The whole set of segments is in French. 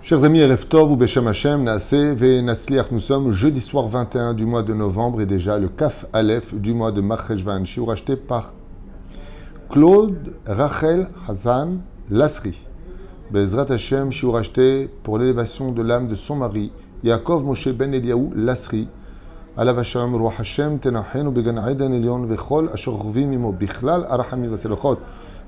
Chers amis, Erev Tov ou Beshem Hashem, Naaseh ve Natzliach, nous sommes jeudi soir 21 du mois de novembre et déjà le Kaf Aleph du mois de Marcheshvan, shiur acheté par Claude Rachel Hazan Lasri. Bezrat Hashem, shiur acheté pour l'élévation de l'âme de son mari, Yaakov Moshe Ben Eliaou Lasri. Alav Hashem, Ruach Hashem, Tenachenu Began Eden Elyon, Vechol, Asher Chuvim Imo, Bichlal, Arachami Vaselochot,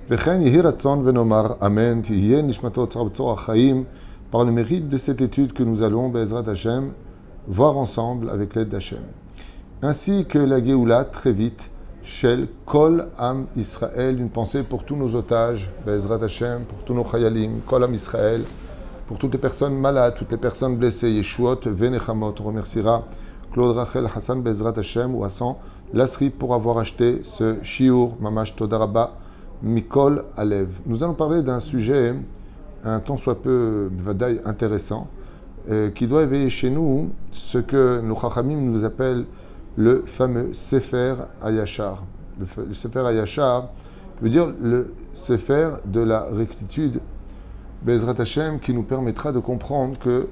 Vechen Yehi Ratzon Venomar, Amen, Tihye Nishmatot Tzar Chaim. Par le mérite de cette étude que nous allons, Bezrat Hashem, voir ensemble avec l'aide d'Hashem. Ainsi que la Géoula, très vite, Shel Kol Am Israël, une pensée pour tous nos otages, Bezrat Hashem, pour tous nos Chayalim, Kol Am Israël, pour toutes les personnes malades, toutes les personnes blessées, Yeshuot, Venechamot. On remerciera Claude Rachel Hassan, Bezrat Hashem, ou Hassan Lasri pour avoir acheté ce Shiur, Mamash Todaraba, Mikol Alev. Nous allons parler d'un sujet un tant soit peu vadaï intéressant, qui doit éveiller chez nous ce que nos Chachamim nous appellent le fameux Sefer Hayashar. Le Sefer Hayashar veut dire le Sefer de la rectitude, Bezrat Hashem, qui nous permettra de comprendre que,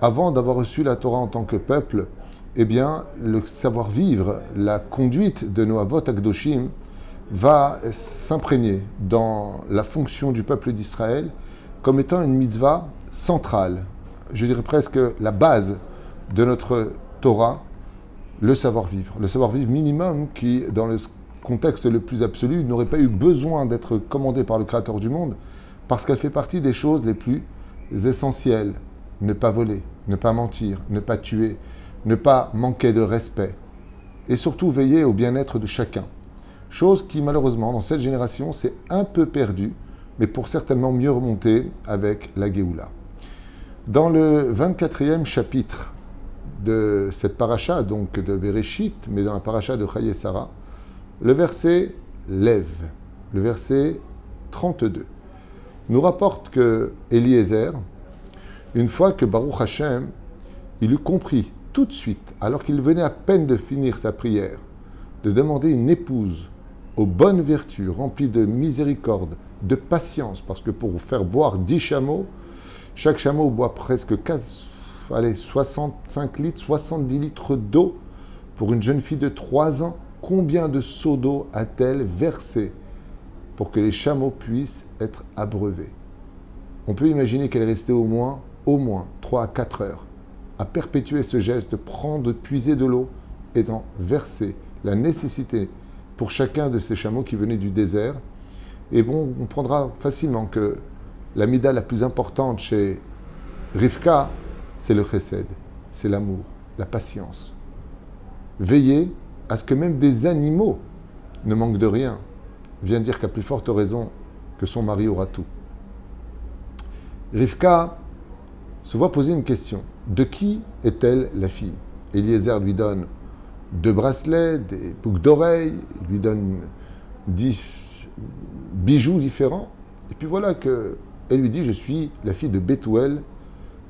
avant d'avoir reçu la Torah en tant que peuple, eh bien, le savoir-vivre, la conduite de nos Avot Akdoshim va s'imprégner dans la fonction du peuple d'Israël comme étant une mitzvah centrale, je dirais presque la base de notre Torah, le savoir-vivre. Le savoir-vivre minimum qui, dans le contexte le plus absolu, n'aurait pas eu besoin d'être commandé par le Créateur du monde, parce qu'elle fait partie des choses les plus essentielles. Ne pas voler, ne pas mentir, ne pas tuer, ne pas manquer de respect, et surtout veiller au bien-être de chacun. Chose qui, malheureusement, dans cette génération, s'est un peu perdue, mais pour certainement mieux remonter avec la Géoula. Dans le 24e chapitre de cette paracha, donc de Bereshit, mais dans la paracha de Chaye Sarah, le verset lève, le verset 32, nous rapporte que Eliezer, une fois que Baruch Hashem, il eut compris tout de suite, alors qu'il venait à peine de finir sa prière, de demander une épouse aux bonnes vertus, remplies de miséricorde, de patience, parce que pour faire boire 10 chameaux, chaque chameau boit presque 65 litres, 70 litres d'eau. Pour une jeune fille de 3 ans, combien de seaux d'eau a-t-elle versé pour que les chameaux puissent être abreuvés? On peut imaginer qu'elle est restée au moins 3 à 4 heures à perpétuer ce geste de prendre, de puiser de l'eau et d'en verser. La nécessité pour chacun de ces chameaux qui venaient du désert. Et bon, on prendra facilement que la mida la plus importante chez Rivka, c'est le chesed, c'est l'amour, la patience. Veiller à ce que même des animaux ne manquent de rien, vient dire qu'à plus forte raison que son mari aura tout. Rivka se voit poser une question. De qui est-elle la fille? Eliezer lui donne 2 bracelets, des boucles d'oreilles, il lui donne 10 bijoux différents. Et puis voilà qu'elle lui dit, je suis la fille de Bethuel,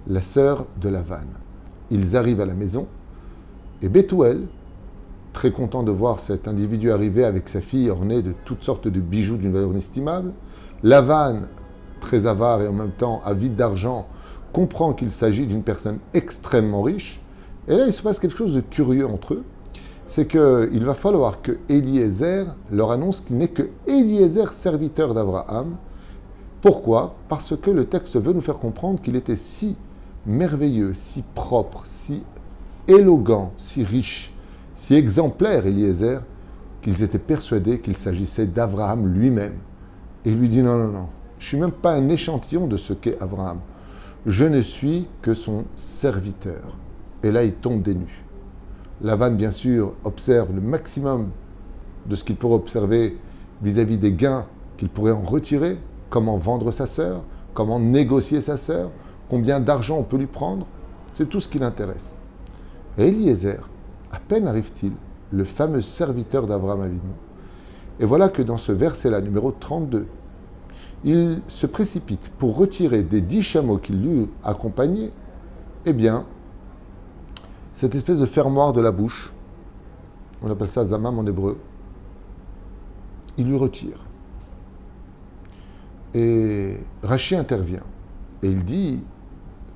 la sœur de Lavan. Ils arrivent à la maison et Bethuel, très content de voir cet individu arriver avec sa fille ornée de toutes sortes de bijoux d'une valeur inestimable, Lavan, très avare et en même temps avide d'argent, comprend qu'il s'agit d'une personne extrêmement riche. Et là, il se passe quelque chose de curieux entre eux. C'est qu'il va falloir que Eliezer leur annonce qu'il n'est que Eliezer, serviteur d'Abraham. Pourquoi? Parce que le texte veut nous faire comprendre qu'il était si merveilleux, si propre, si élégant, si riche, si exemplaire, Eliezer, qu'ils étaient persuadés qu'il s'agissait d'Abraham lui-même. Et il lui dit non, je ne suis même pas un échantillon de ce qu'est Abraham. Je ne suis que son serviteur. Et là, il tombe des nues. Lavan, bien sûr, observe le maximum de ce qu'il pourrait observer vis-à-vis des gains qu'il pourrait en retirer, comment vendre sa sœur, comment négocier sa sœur, combien d'argent on peut lui prendre. C'est tout ce qui l'intéresse. Et Eliezer, à peine arrive-t-il, le fameux serviteur d'Abraham Avinu, et voilà que dans ce verset-là, numéro 32, il se précipite pour retirer des 10 chameaux qui lui accompagnaient, eh bien, cette espèce de fermoir de la bouche, on appelle ça zamam en hébreu, il lui retire. Et Rachi intervient. Et il dit,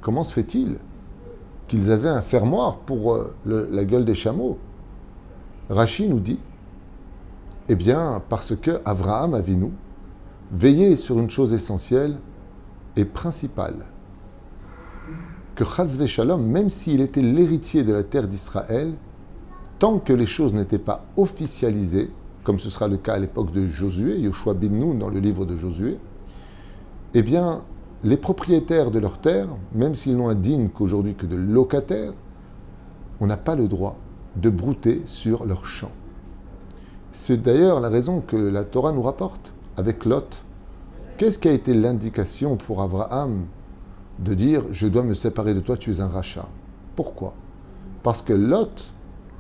comment se fait-il qu'ils avaient un fermoir pour la gueule des chameaux? Rachi nous dit, eh bien, parce que Avraham Avinu veillait sur une chose essentielle et principale, que Chazvé Shalom, même s'il était l'héritier de la terre d'Israël, tant que les choses n'étaient pas officialisées, comme ce sera le cas à l'époque de Josué, Yoshua bin Nun dans le livre de Josué, eh bien, les propriétaires de leurs terres, même s'ils n'ont un digne qu'aujourd'hui que de locataires, on n'a pas le droit de brouter sur leurs champs. C'est d'ailleurs la raison que la Torah nous rapporte avec Lot. Qu'est-ce qui a été l'indication pour Abraham de dire « Je dois me séparer de toi, tu es un rachat ». Pourquoi? Parce que Lot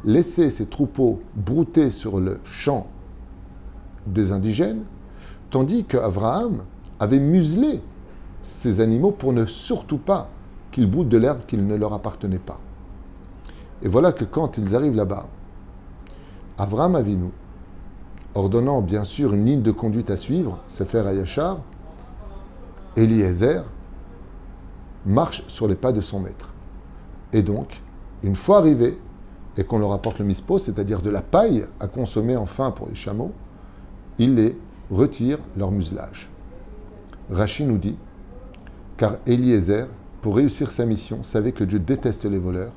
laissait ses troupeaux brouter sur le champ des indigènes, tandis qu'Abraham avait muselé ces animaux pour ne surtout pas qu'ils broutent de l'herbe qui ne leur appartenait pas. Et voilà que quand ils arrivent là-bas, Avraham Avinu, ordonnant bien sûr une ligne de conduite à suivre, Sefer Hayashar, Eliezer marche sur les pas de son maître. Et donc, une fois arrivé, et qu'on leur apporte le mispo, c'est-à-dire de la paille à consommer enfin pour les chameaux, il les retire leur muselage. Rachi nous dit, car Eliezer, pour réussir sa mission, savait que Dieu déteste les voleurs,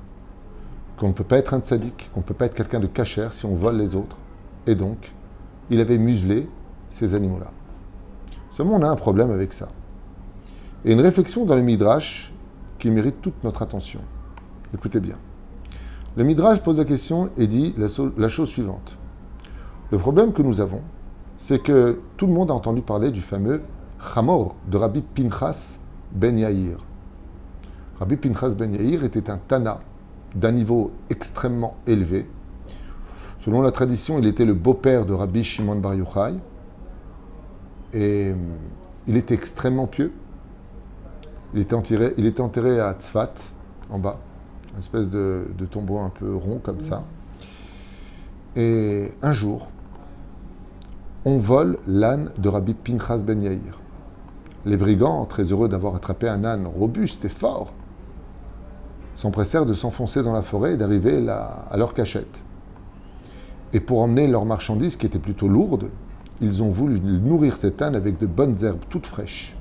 qu'on ne peut pas être un tzaddik, qu'on ne peut pas être quelqu'un de cachère si on vole les autres. Et donc, il avait muselé ces animaux-là. Seulement, on a un problème avec ça. Et une réflexion dans le Midrash qui mérite toute notre attention. Écoutez bien. Le Midrash pose la question et dit la chose suivante. Le problème que nous avons, c'est que tout le monde a entendu parler du fameux Chamor de Rabbi Pinchas ben Yair. Rabbi Pinchas ben Yair était un Tana d'un niveau extrêmement élevé. Selon la tradition, il était le beau-père de Rabbi Shimon Bar Yochai. Et il était extrêmement pieux. Il était enterré à Tzfat, en bas. Une espèce de tombeau un peu rond comme ça. Et un jour, on vole l'âne de Rabbi Pinchas ben Yair. Les brigands, très heureux d'avoir attrapé un âne robuste et fort, s'empressèrent de s'enfoncer dans la forêt et d'arriver à leur cachette. Et pour emmener leurs marchandises, qui étaient plutôt lourdes, ils ont voulu nourrir cet âne avec de bonnes herbes toutes fraîches.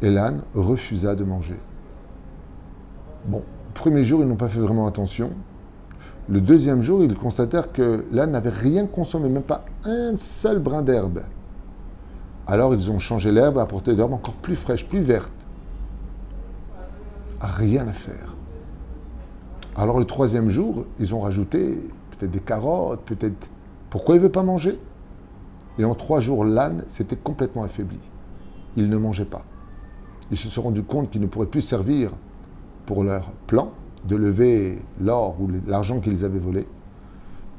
Et l'âne refusa de manger. Bon, le premier jour, ils n'ont pas fait vraiment attention. Le deuxième jour, ils constatèrent que l'âne n'avait rien consommé, même pas un seul brin d'herbe. Alors, ils ont changé l'herbe, apporté d'herbe encore plus fraîche, plus verte. Rien à faire. Alors, le troisième jour, ils ont rajouté peut-être des carottes, peut-être... Pourquoi il ne veut pas manger? Et en 3 jours, l'âne s'était complètement affaibli. Il ne mangeait pas. Ils se sont rendus compte qu'ils ne pourraient plus servir pour leur plan de lever l'or ou l'argent qu'ils avaient volé.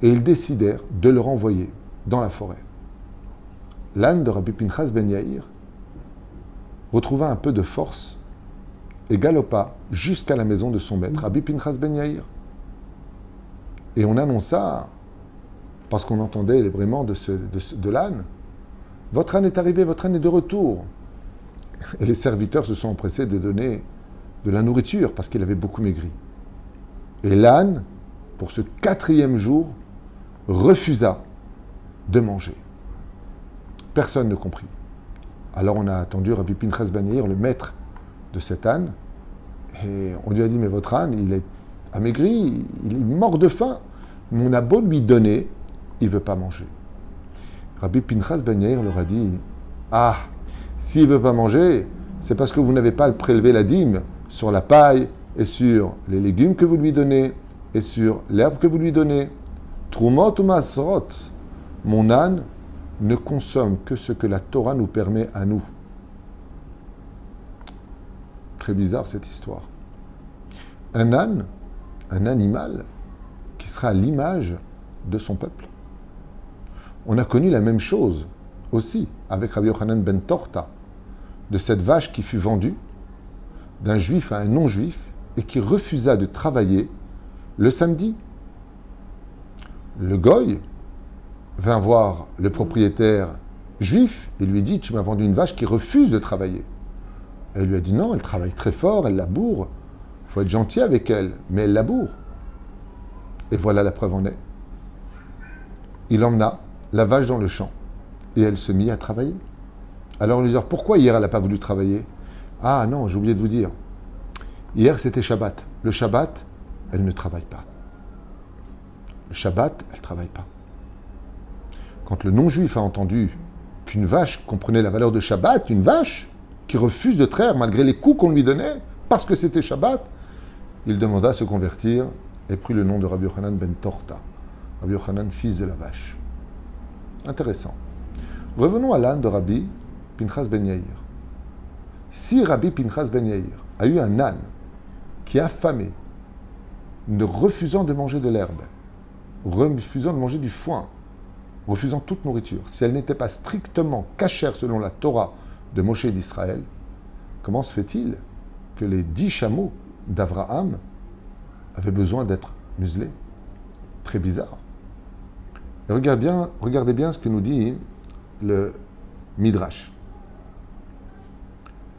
Et ils décidèrent de le renvoyer dans la forêt. L'âne de Rabbi Pinchas ben Yair retrouva un peu de force et galopa jusqu'à la maison de son maître, Rabbi Pinchas ben Yair. Et on annonça, parce qu'on entendait les braiements de l'âne, « Votre âne est arrivé, votre âne est de retour !» Et les serviteurs se sont empressés de donner de la nourriture, parce qu'il avait beaucoup maigri. Et l'âne, pour ce 4e jour, refusa de manger. Personne ne comprit. Alors on a attendu Rabbi Pinchas ben Yair, le maître de cet âne, et on lui a dit, mais votre âne, il est amaigri, il est mort de faim, mais on a beau lui donner, il ne veut pas manger. Rabbi Pinchas ben Yair leur a dit, ah, s'il ne veut pas manger, c'est parce que vous n'avez pas prélevé la dîme sur la paille et sur les légumes que vous lui donnez et sur l'herbe que vous lui donnez. Trumot ou masrot, mon âne ne consomme que ce que la Torah nous permet à nous. Très bizarre cette histoire. Un âne, un animal qui sera à l'image de son peuple. On a connu la même chose aussi avec Rabbi Yochanan ben Torta, de cette vache qui fut vendue d'un juif à un non-juif et qui refusa de travailler le samedi. Le goy vint voir le propriétaire juif et lui dit « Tu m'as vendu une vache qui refuse de travailler. » Elle lui a dit non, elle travaille très fort, elle laboure. Il faut être gentil avec elle, mais elle laboure. Et voilà la preuve en est. Il emmena la vache dans le champ et elle se mit à travailler. Alors on lui dit pourquoi hier elle n'a pas voulu travailler? Ah non, j'ai oublié de vous dire. Hier c'était Shabbat. Le Shabbat, elle ne travaille pas. Le Shabbat, elle ne travaille pas. Quand le non-juif a entendu qu'une vache comprenait la valeur de Shabbat, une vache qui refuse de traire malgré les coups qu'on lui donnait, parce que c'était Shabbat, il demanda à se convertir et prit le nom de Rabbi Yochanan ben Torta. Rabbi Yochanan, fils de la vache. Intéressant. Revenons à l'âne de Rabbi Pinchas ben Yair. Si Rabbi Pinchas ben Yair a eu un âne qui est affamé, ne refusant de manger de l'herbe, refusant de manger du foin, refusant toute nourriture, si elle n'était pas strictement cachère selon la Torah de Moshe d'Israël, comment se fait-il que les 10 chameaux d'Abraham avaient besoin d'être muselés? Très bizarre. Et regardez bien ce que nous dit le Midrash.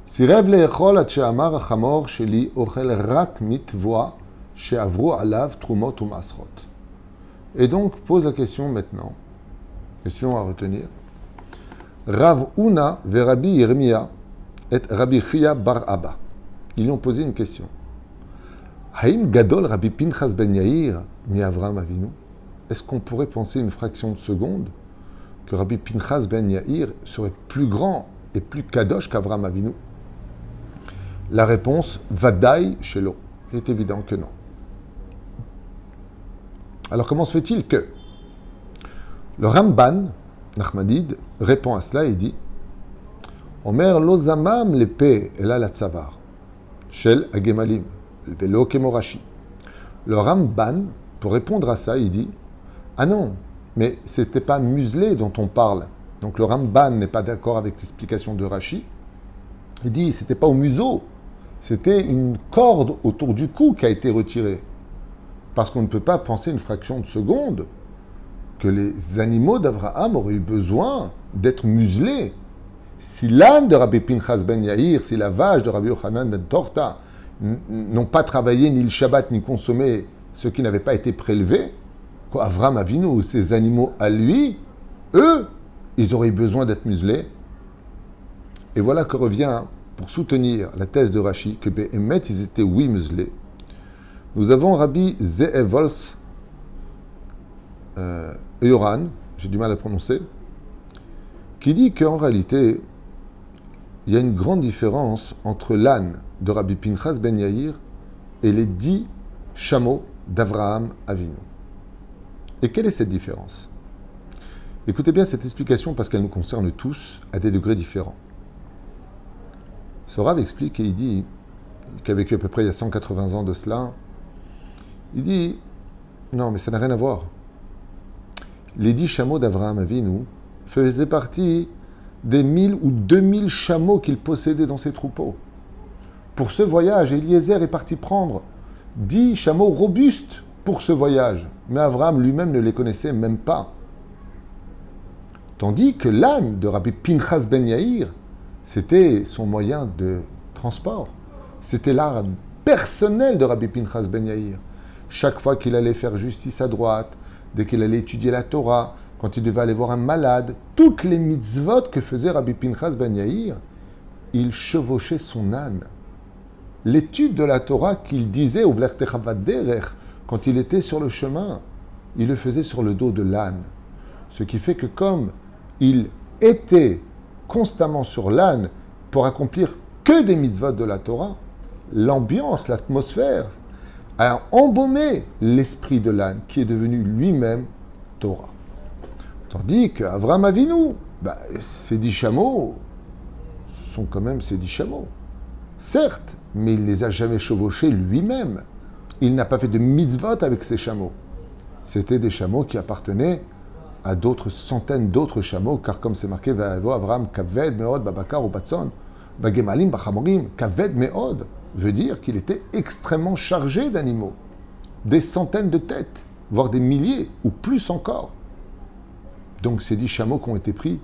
Sirev le'echol ad she'amar hachamor sheli ochel rak mitvoa she'avru alav trumot u'masrot. Et donc, pose la question maintenant. Question à retenir. Rav Huna ve Rabbi Yirmiyah et Rabbi Chia bar Abba. Ils lui ont posé une question. Haïm gadol Rabbi Pinchas ben Yair mi Avraham Avinu. Est-ce qu'on pourrait penser une fraction de seconde que Rabbi Pinchas ben Yair serait plus grand et plus kadosh qu'Avraham Avinu? La réponse, Vadaï Shelo. Il est évident que non. Alors comment se fait-il que le Ramban, Nachmanide, répond à cela et dit Omer lo zamam l'épée et la tzavar, shel agemalim, velo kemorashi. Le Ramban, pour répondre à ça, il dit ah non, mais c'était pas muselé dont on parle. Donc le Ramban n'est pas d'accord avec l'explication de Rashi. Il dit c'était pas au museau, c'était une corde autour du cou qui a été retirée. Parce qu'on ne peut pas penser une fraction de seconde que les animaux d'Abraham auraient eu besoin d'être muselés. Si l'âne de Rabbi Pinchas ben Yair, si la vache de Rabbi Yochanan ben Torta n'ont pas travaillé ni le Shabbat ni consommé ce qui n'avait pas été prélevé, Avraham Avinu, ces animaux à lui, eux, ils auraient eu besoin d'être muselés. Et voilà que revient, pour soutenir la thèse de Rashi, que Behemet, ils étaient oui muselés. Nous avons Rabbi Ze'ev Vols Yoran, j'ai du mal à prononcer, qui dit qu'en réalité, il y a une grande différence entre l'âne de Rabbi Pinchas ben Yair et les 10 chameaux d'Avraham Avinu. Et quelle est cette différence? Écoutez bien cette explication parce qu'elle nous concerne tous à des degrés différents. Ce Rav explique et il dit, qui a vécu à peu près il y a 180 ans de cela, il dit, non mais ça n'a rien à voir. Les 10 chameaux d'Avraham Avinu faisaient partie des 1000 ou 2000 chameaux qu'il possédait dans ses troupeaux. Pour ce voyage, Eliezer est parti prendre 10 chameaux robustes pour ce voyage. Mais Avraham lui-même ne les connaissait même pas. Tandis que l'âne de Rabbi Pinchas ben Yair, c'était son moyen de transport. C'était l'âne personnel de Rabbi Pinchas ben Yair. Chaque fois qu'il allait faire justice à droite, dès qu'il allait étudier la Torah, quand il devait aller voir un malade, toutes les mitzvot que faisait Rabbi Pinchas ben Yair, il chevauchait son âne. L'étude de la Torah qu'il disait au Vlertechavat Derech, quand il était sur le chemin, il le faisait sur le dos de l'âne. Ce qui fait que comme il était constamment sur l'âne pour accomplir que des mitzvot de la Torah, l'ambiance, l'atmosphère a embaumé l'esprit de l'âne qui est devenu lui-même Torah. Tandis qu'Avraham Avinu, ces 10 chameaux, ce sont quand même ces 10 chameaux. Certes, mais il ne les a jamais chevauchés lui-même. Il n'a pas fait de mitzvot avec ces chameaux. C'était des chameaux qui appartenaient à d'autres centaines d'autres chameaux, car comme c'est marqué, Avraham kaved meod babakar ou batson, bagemalim bachamorim, kaved meod, veut dire qu'il était extrêmement chargé d'animaux. Des centaines de têtes, voire des milliers, ou plus encore. Donc ces 10 chameaux qui ont été pris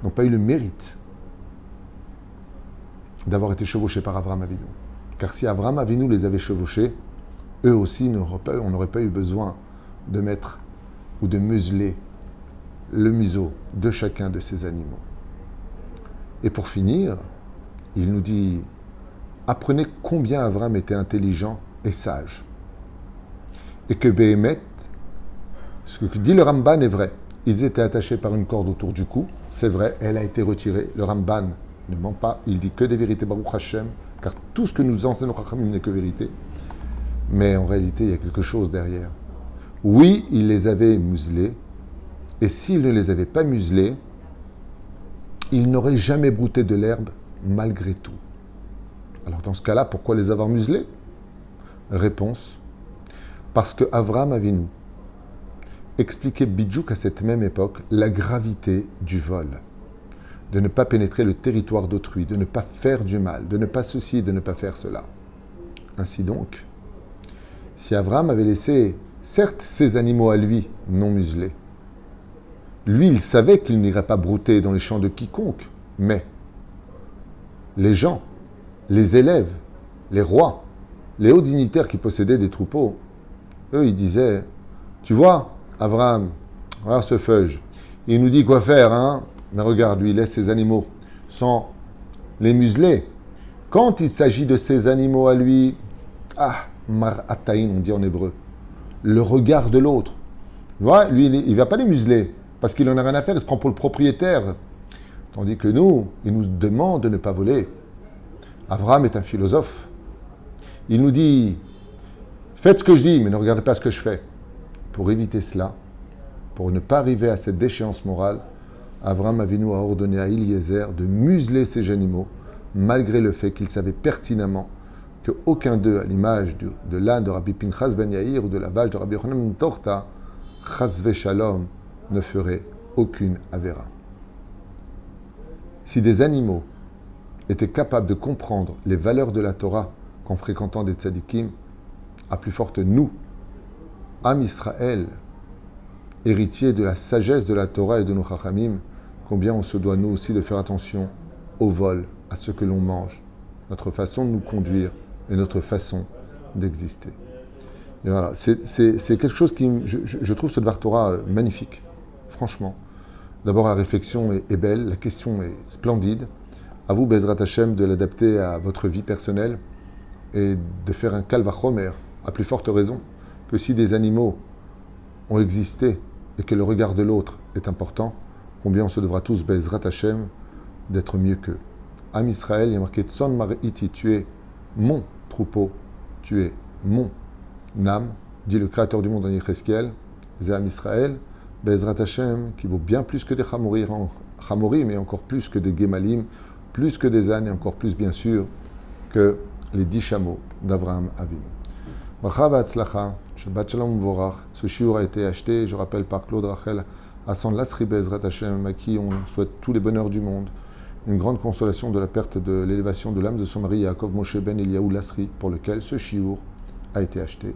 n'ont pas eu le mérite. d'avoir été chevauchés par Avraham Avinu. Car si Avraham Avinu les avait chevauchés, eux aussi, on n'aurait pas eu besoin de mettre ou de museler le museau de chacun de ces animaux. Et pour finir, il nous dit, apprenez combien Avraham était intelligent et sage. Et que Béhémet, ce que dit le Ramban est vrai. Ils étaient attachés par une corde autour du cou, c'est vrai, elle a été retirée. Le Ramban ne ment pas, il dit que des vérités, Baruch Hashem, car tout ce que nous enseignons Chachamim n'est que vérité. Mais en réalité, il y a quelque chose derrière. Oui, il les avait muselés, et s'il ne les avait pas muselés, il n'aurait jamais brouté de l'herbe malgré tout. Alors dans ce cas-là, pourquoi les avoir muselés? Réponse, parce que Avraham Avinu expliquait Bidjouk à cette même époque la gravité du vol, de ne pas pénétrer le territoire d'autrui, de ne pas faire du mal, de ne pas ceci, de ne pas faire cela. Ainsi donc, si Avraham avait laissé, certes, ses animaux à lui non muselés, lui, il savait qu'il n'irait pas brouter dans les champs de quiconque, mais les gens, les élèves, les rois, les hauts dignitaires qui possédaient des troupeaux, eux, ils disaient, tu vois, Avraham, regarde ce feuge, il nous dit quoi faire, hein? Mais regarde, lui, il laisse ses animaux sans les museler. Quand il s'agit de ses animaux à lui, mar ataïn, on dit en hébreu, le regard de l'autre. Tu vois, lui, il ne va pas les museler, parce qu'il n'en a rien à faire, il se prend pour le propriétaire. Tandis que nous, il nous demande de ne pas voler. Avraham est un philosophe. Il nous dit, faites ce que je dis, mais ne regardez pas ce que je fais. Pour éviter cela, pour ne pas arriver à cette déchéance morale, Avraham Avinu a ordonné à Eliezer de museler ces animaux, malgré le fait qu'il savait pertinemment qu'aucun d'eux, à l'image de l'âne de Rabbi Pinchas ben Yair ou de la vache de Rabbi Yochanan ben Torta, chas v'shalom, ne ferait aucune avéra. Si des animaux étaient capables de comprendre les valeurs de la Torah qu'en fréquentant des tzadikim, à plus forte nous, Am Israël, héritier de la sagesse de la Torah et de nos Chachamim, combien on se doit nous aussi de faire attention au vol, à ce que l'on mange, notre façon de nous conduire et notre façon d'exister. Et voilà, c'est quelque chose qui, je trouve ce Dvar Torah magnifique, franchement. D'abord, la réflexion est belle, la question est splendide. À vous, Bezrat Hashem, de l'adapter à votre vie personnelle et de faire un Kal Vachomer, à plus forte raison que si des animaux ont existé et que le regard de l'autre est important, combien on se devra tous, Bezrat Hashem, d'être mieux qu'eux. Am Israël, il y a marqué Tson Mar'iti, tu es mon troupeau, tu es mon âme, dit le Créateur du monde en Yecheskel, Zé Am Israël, Bezrat Hashem, qui vaut bien plus que des chamorim, et encore plus que des gemalim, plus que des ânes, et encore plus, bien sûr, que les 10 chameaux d'Avraham Avinu. Bracha v'atzlacha, Shabbat Shalom Vorach. Ce shiur a été acheté, je rappelle, par Claude Rachel Hassan Lasri Bezrat Hashem, à qui on souhaite tous les bonheurs du monde. Une grande consolation de la perte de l'élévation de l'âme de son mari Yaakov Moshe Ben Eliaou Lasri, pour lequel ce shiur a été acheté.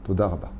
Toda Rabba.